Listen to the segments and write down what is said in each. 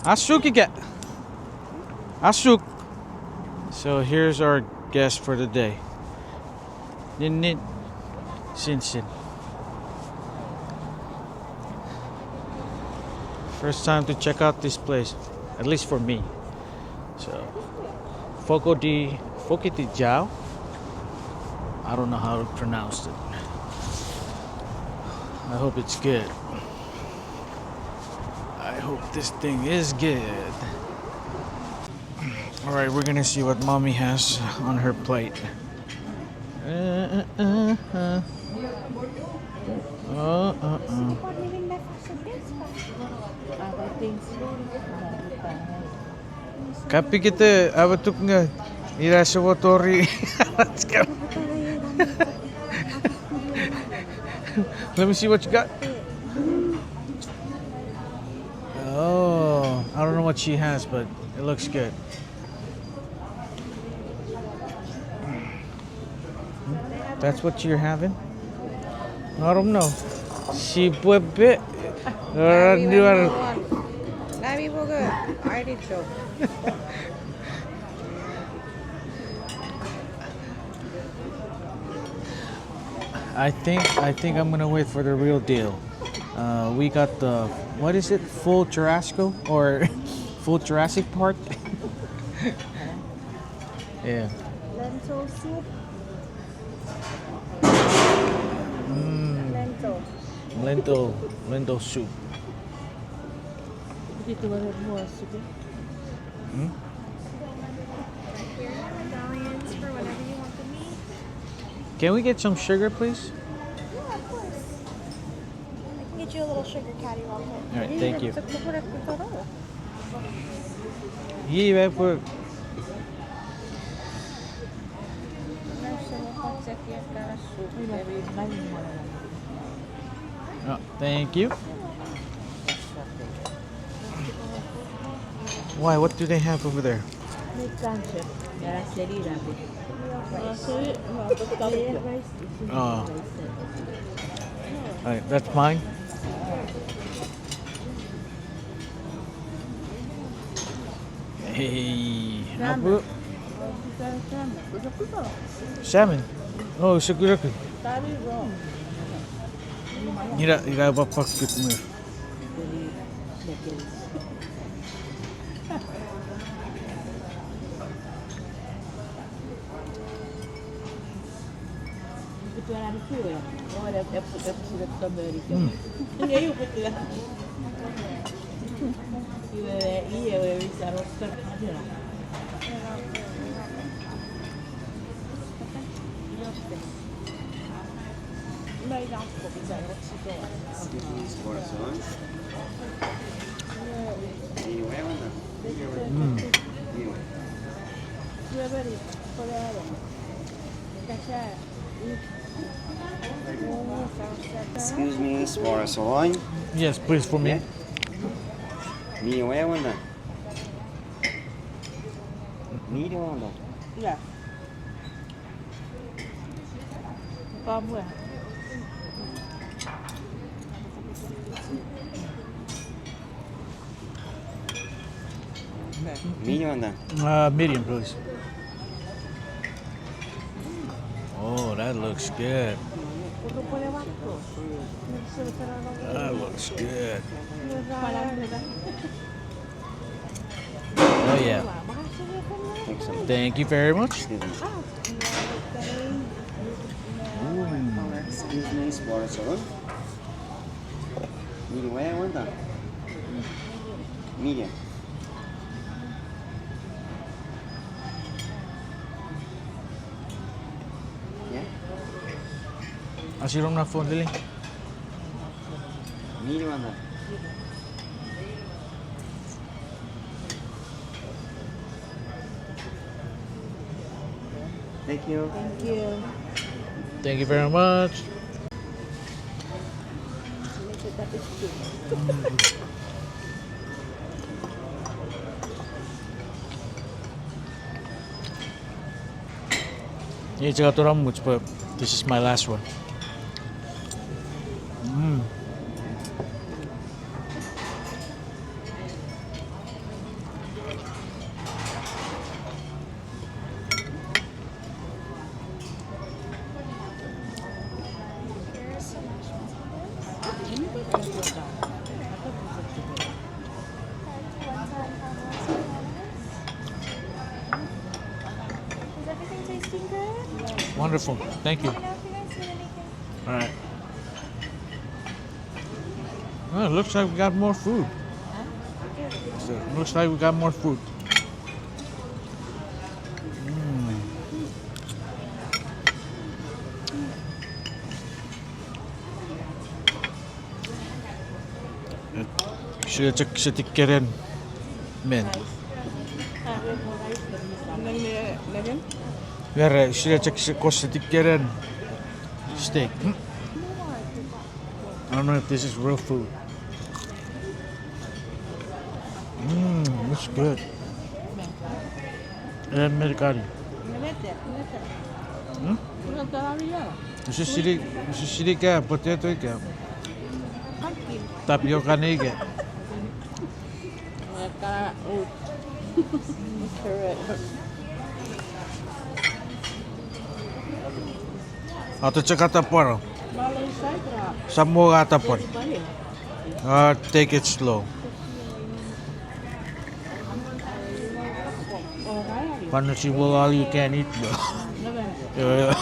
Asuk get. Asuk. So here's our guest for the day. Nin Sin Sin. First time to check out this place, at least for me. So Fogo De Chao. I don't know how to pronounce it. I hope it's good. I hope this thing is good. Alright, we're gonna see what mommy has on her plate. Kapi kita abatuk nga ira sa watori. Let's go. Let me see what you got. Oh, I don't know what she has, but it looks good. That's what you're having? I don't know. Si puede. I think I'm gonna wait for the real deal. We got the, what is it? Full Jurassic or full Jurassic Park? Yeah. Lentil soup. Lentil soup. Medallions for whatever you want to meet. Can we get some sugar, please? Yeah, of course. I can get you a little sugar caddy real quick. All right, thank you. Yeah, put. Oh, thank you. Why? What do they have over there? Oh. Alright, that's mine. Hey. Salmon. Oh, so good. Ira bapak gitu. Excuse me, small sirloin. Yes, please, for me. Medium well one then. Medium one then. Yeah. Medium one then. Medium, please. Oh, that looks good. That looks good. Oh yeah. Excellent. Thank you very much. Excuse me, small sirloin. Medium well one then. Medium. Yeah. Asirom na phone dili. Medium one then. Thank you. Thank you. Thank you very much. Yeah, it's got but this is my last one. Wonderful. Thank you. Let me know if you guys need anything. All right. Well, it looks like we got more food. So, looks like we got more food. Şuraya tikkerin men. Ver şuraya koşu tikkerin steak. I don't know if this is real food. It's good. Americani. Şu şirika potato ka. Tapioca nige. Atau cakap apa? Semua kata apa? Take it slow. Paano si all you can eat bro? Yeah.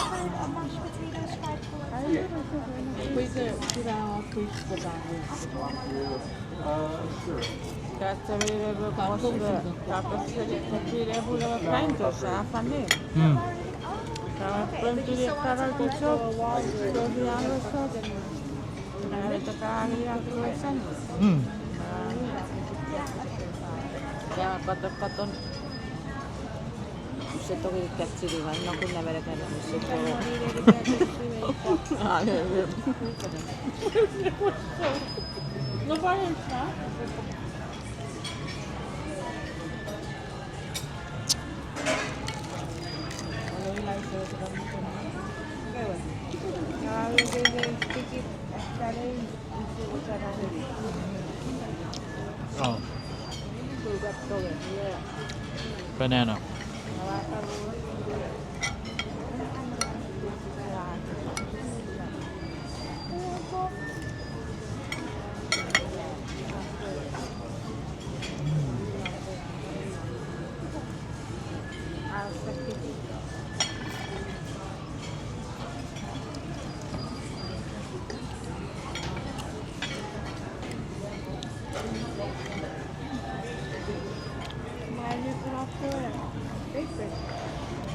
Se toki kätsili vai no kun nävere käydä se tuolla. No parempaa. Oh. Banana.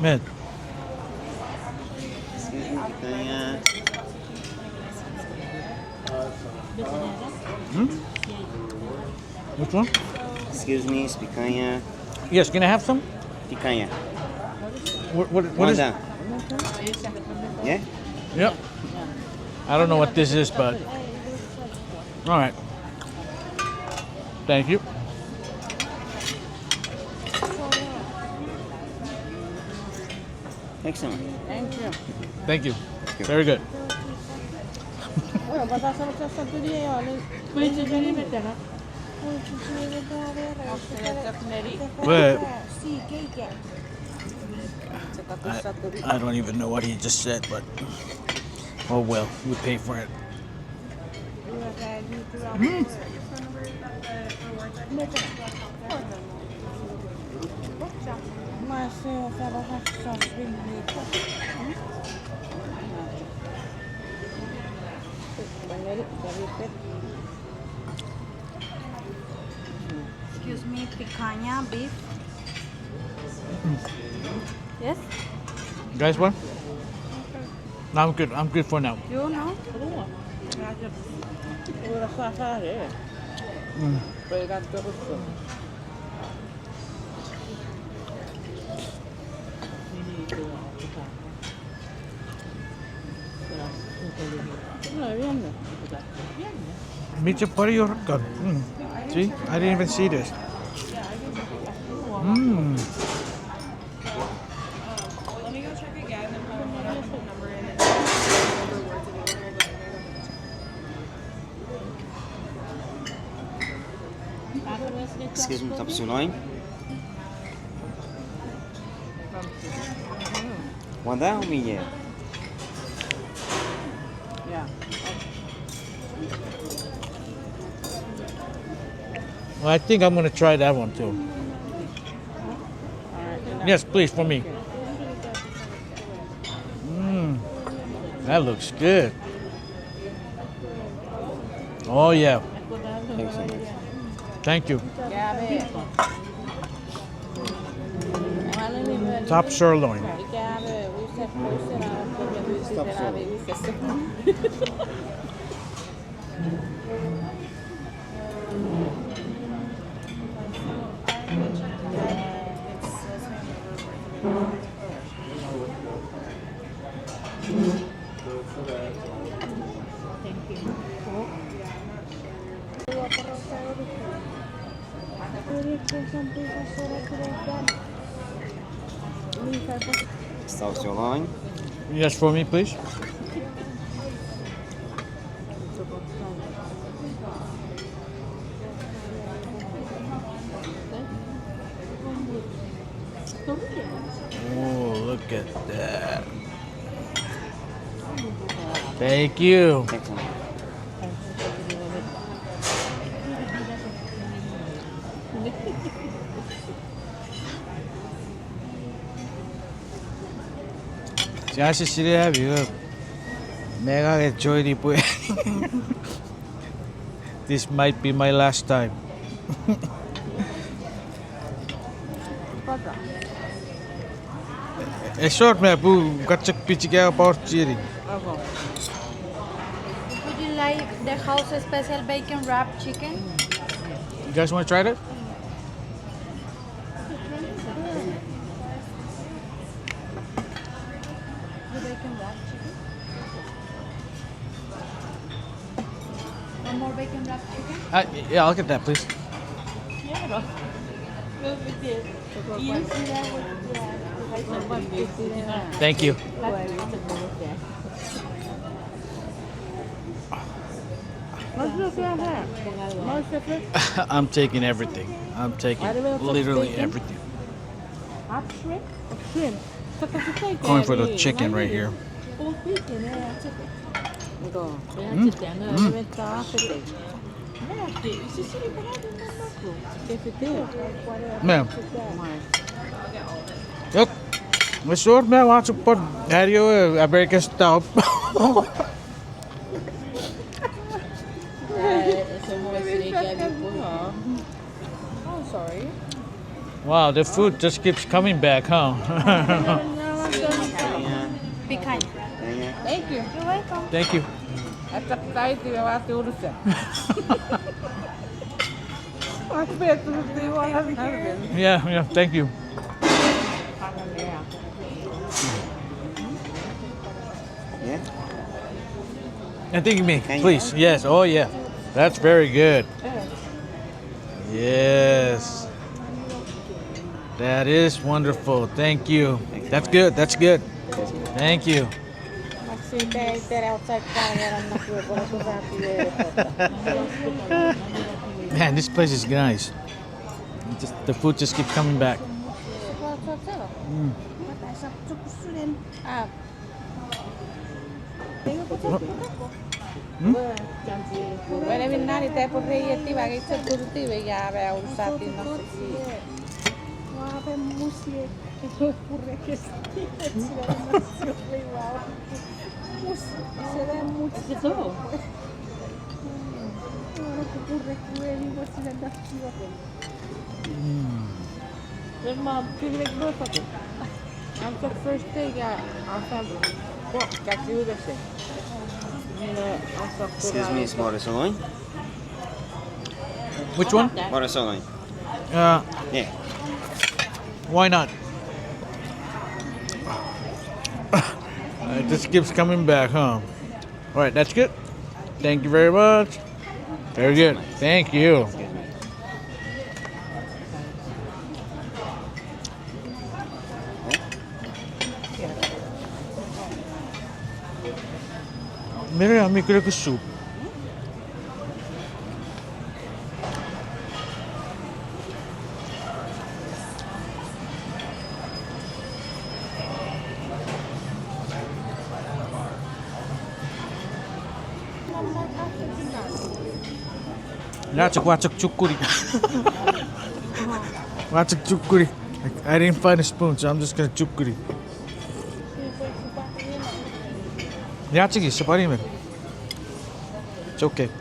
Man, Excuse me, picanha. which one? Excuse me, it's picanha. Yes, can I have some? Picanha. What One is? down. Yeah? Yep. I don't know what this is, but all right. Thank you. Excellent. Thank you. Thank you. Very good. Basta solo tässä tuli jo oli. Kuinka se nimetään? But Sì, cake. I don't even know what he just said, but oh well, we pay for it. Mä se on täällä hassaa svinniä. Excuse me, picanha beef. Yes? You guys want? No, I'm good. I'm good for now. You know? Ora fa fare. Poi gatto rosso. Meet your buddy or gun. See, I didn't even see this. Let me go check again and put another phone number in and Excuse me, top sirloin. One down, yeah. Yeah. Well, I think I'm gonna try that one too. Yes, please, for me. That looks good. Oh yeah. Thanks so much. Thank you. Gabe. Top sirloin. Gabe, we said Stop sirloin. Stop sirloin. Yes, for me, please. Oh, look at that. Thank you. Thanks so much. Just sit have you. Mega enjoy the boy. This might be my last time. A short map, got a pitch about cheering. Would you like the house special bacon wrapped chicken? You guys want to try that? The bacon wrapped chicken? One more bacon wrapped chicken? Yeah, I'll get that, please. Thank you. I'm taking everything. I'm taking literally everything. Going for the chicken right here. Ma'am. Yep. The short man wants to put Harry American style. Oh, sorry. Wow, the food just keeps coming back, huh? Be kind. Thank you. You're welcome. Thank you. Yeah, thank you. Yeah? And thank you, me, Can you- please. Yes. Oh, yeah. That's very good. Yes. That is wonderful. Thank you. That's good. That's good. Thank you. Man, this place is nice. The food just keeps coming back. Bueno, Vietnam te por rey ti va que se curti ve ya ve a usar ti no sé si. Then mom, feel like no fucking. I'm the first thing I found. What? Got you the same. Excuse me, small sirloin. Which one? Small sirloin. Uh, Yeah. why not? It just keeps coming back, huh? All right, that's good. Thank you very much. Very good. Thank you. Excuse me. मेरे हमें कुछ soup. Watchuk chukuri. Watchuk chukuri. I didn't find a spoon, so I'm just gonna chukuri. Yeah, sige, sabarin mo. It's okay.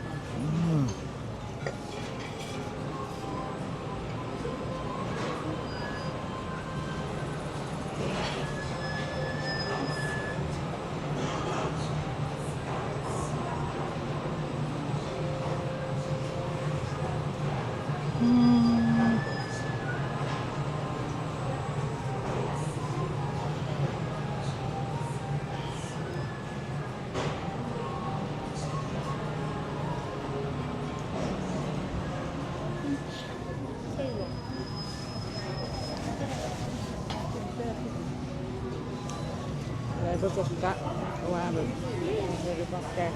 Rồi tôi cắt qua mình rồi bắt cắt.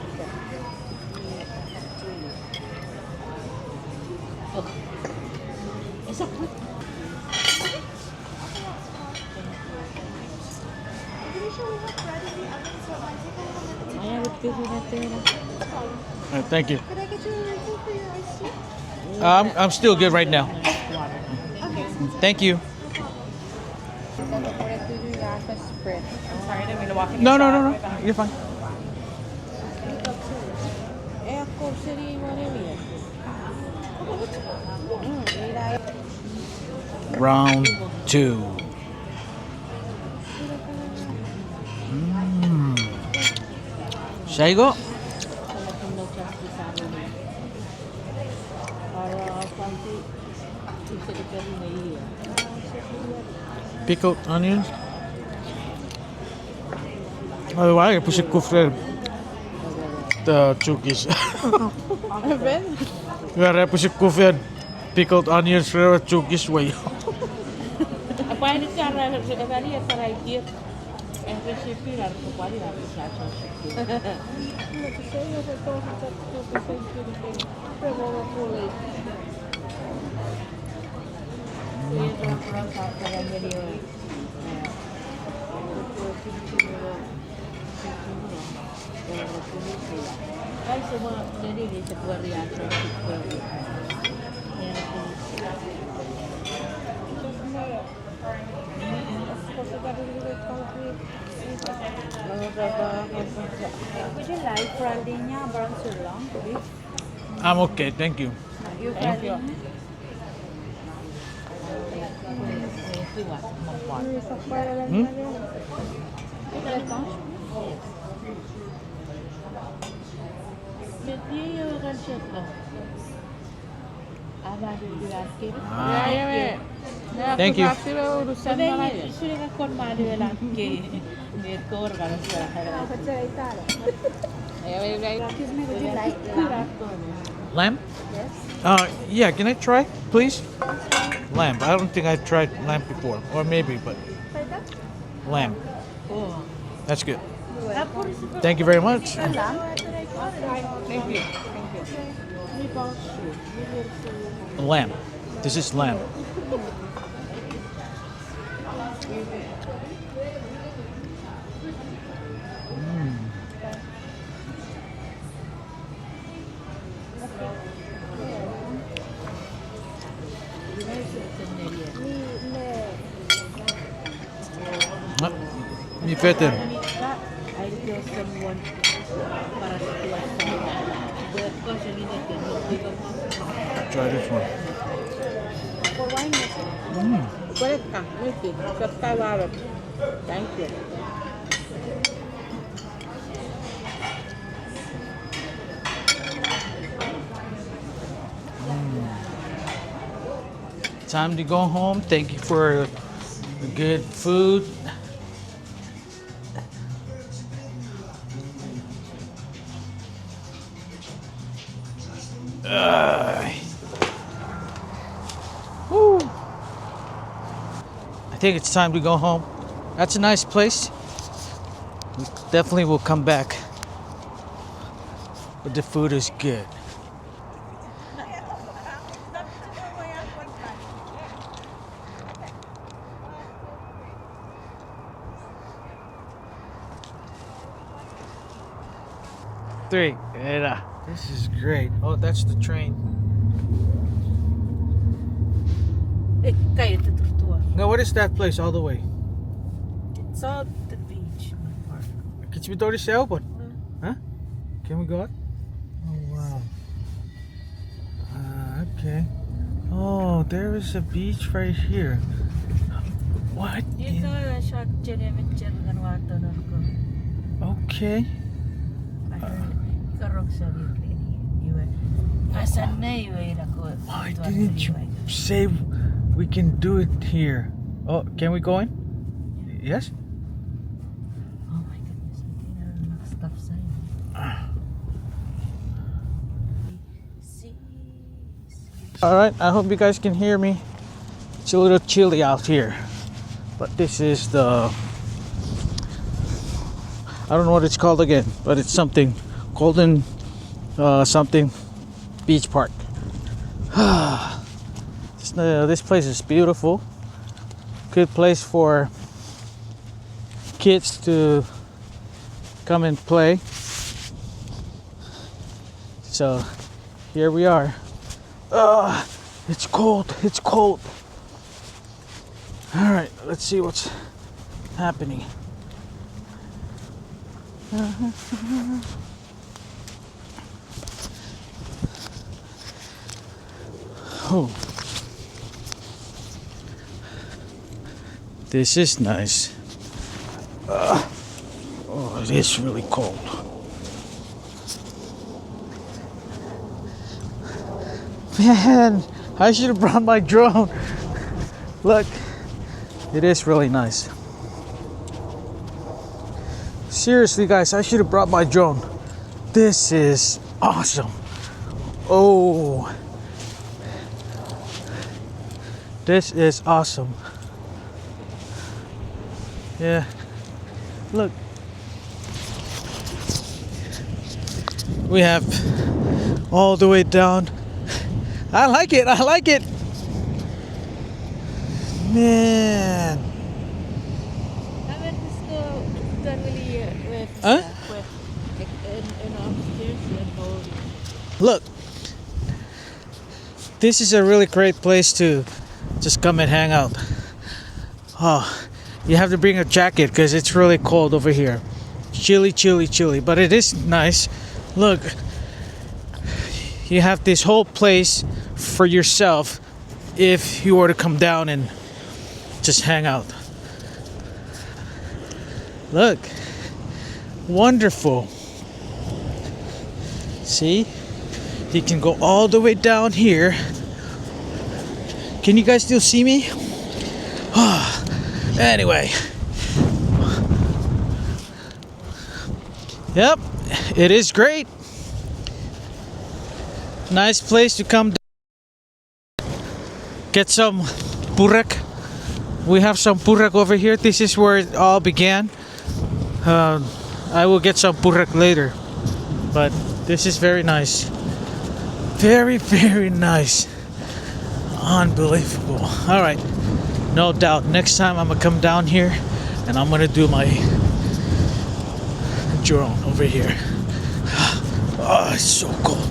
Ayan, ito natin. Thank you. Could I get you a refill for your iced tea? I'm still good right now. Thank you. Spread. I'm sorry, I didn't mean to walk in. No, no, no, no. You're fine. Ako siri mo rin yan. Round 2. Shaigo. Pickled onions. Otherwise, I push a kufre. The chukis. I push a kufre. Pickled onions for chukis way. Apa ini cara tadi ya cara ikir? Resipi harus kembali harus saja. Kan semua jadi di sebuah riasan Would you like pralina brown surlang? I'm okay, thank you. You pralina? Hmm? Thank you. Excuse me, would you like lamb? Lamb? Yes. Yeah, can I try, please? Lamb. I don't think I've tried lamb before. Or maybe, but lamb. That's good. Thank you very much. Lamb? Thank you. Lamb. This is lamb. Mi fete. I feel someone para Try this one. Welcome, Missy. Subscribe. Thank you. Time to go home. Thank you for the good food. Woo. I think it's time to go home. That's a nice place. We definitely will come back. But the food is good. Three. This is great. Oh, that's the train. Kayo tutuwa. Now, what is that place all the way? It's all the beach. Kits Midori sa Elbon. Huh? Can we go out? Oh wow. Okay. Oh, there is a beach right here. What? Dito shot picture kan waktu nurko. Okay. Karong sa iwan. Asan na iwan ako? Why didn't you say we can do it here? Oh, can we go in? Yes? Oh my goodness, hindi na stop sign. Alright, I hope you guys can hear me. It's a little chilly out here. But this is the... I don't know what it's called again, but it's something. Golden something beach park. This place is beautiful. Good place for kids to come and play. So here we are. It's cold. It's cold. All right, let's see what's happening. Oh, this is nice. Oh, it is really cold. Man, I should have brought my drone. Look, it is really nice. Seriously, guys, I should have brought my drone. This is awesome. Oh, this is awesome. Yeah, look. We have all the way down. I like it. I like it. Man. Kami gusto really with Huh? in upstairs and bowling. Look. This is a really great place to just come and hang out. Oh, you have to bring a jacket because it's really cold over here. Chilly, chilly, chilly. But it is nice. Look. You have this whole place for yourself if you were to come down and just hang out. Look, wonderful. See, you can go all the way down here. Can you guys still see me? Anyway, yep, it is great. Nice place to come get some burek. We have some burek over here. This is where it all began. I will get some burek later, but this is very nice. Very, very nice. Unbelievable. All right, no doubt. Next time I'm gonna come down here and I'm gonna do my drone over here. Oh, it's so cold.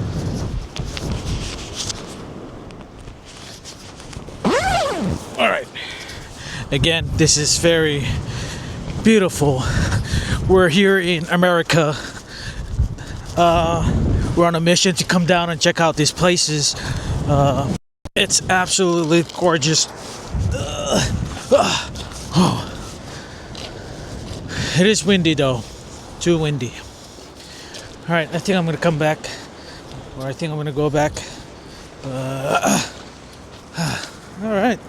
All right. Again, this is very beautiful. We're here in America. We're on a mission to come down and check out these places. It's absolutely gorgeous. It is windy though. Too windy. All right, I think I'm gonna come back, or I think I'm gonna go back. All right.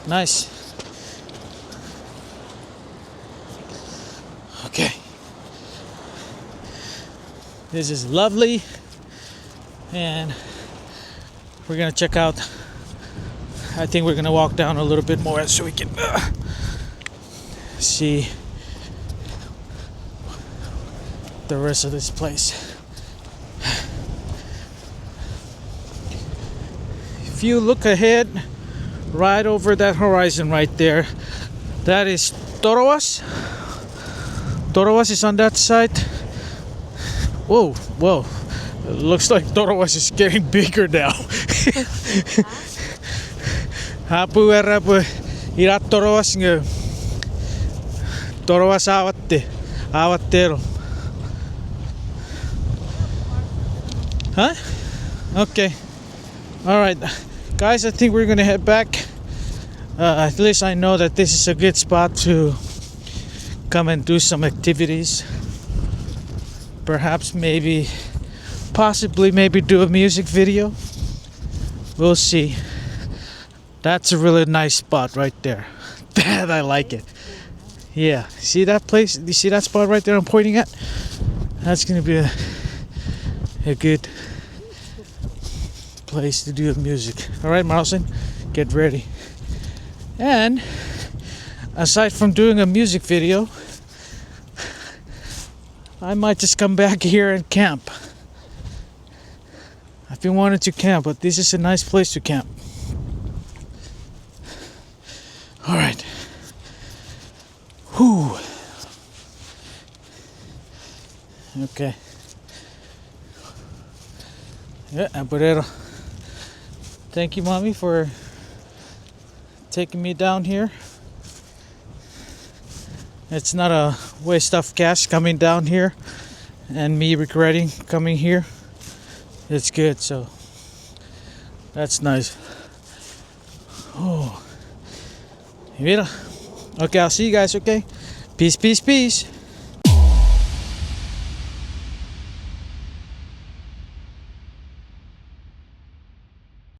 Nice. Okay. This is lovely. And we're gonna check out. I think we're gonna walk down a little bit more so we can see the rest of this place. If you look ahead, right over that horizon right there, that is Torowas. Torowas is on that side. Whoa, whoa. It looks like Torowas is getting bigger now. Hapu erapu ira Torowas nga. Torowas awatte. Awattero. Huh? Okay. All right, guys. I think we're gonna head back. At least I know that this is a good spot to come and do some activities. Perhaps, maybe, possibly, maybe do a music video. We'll see. That's a really nice spot right there. That I like it. Yeah. See that place? You see that spot right there I'm pointing at? That's gonna be a good place to do music. All right, Marlson, get ready. And aside from doing a music video, I might just come back here and camp. I've been wanting to camp, but this is a nice place to camp. All right. Whew. Okay. Yeah, Amparero. Thank you, Mommy, for taking me down here. It's not a waste of cash coming down here and me regretting coming here. It's good, so that's nice. Oh, mira. Okay, I'll see you guys, okay? Peace, peace, peace.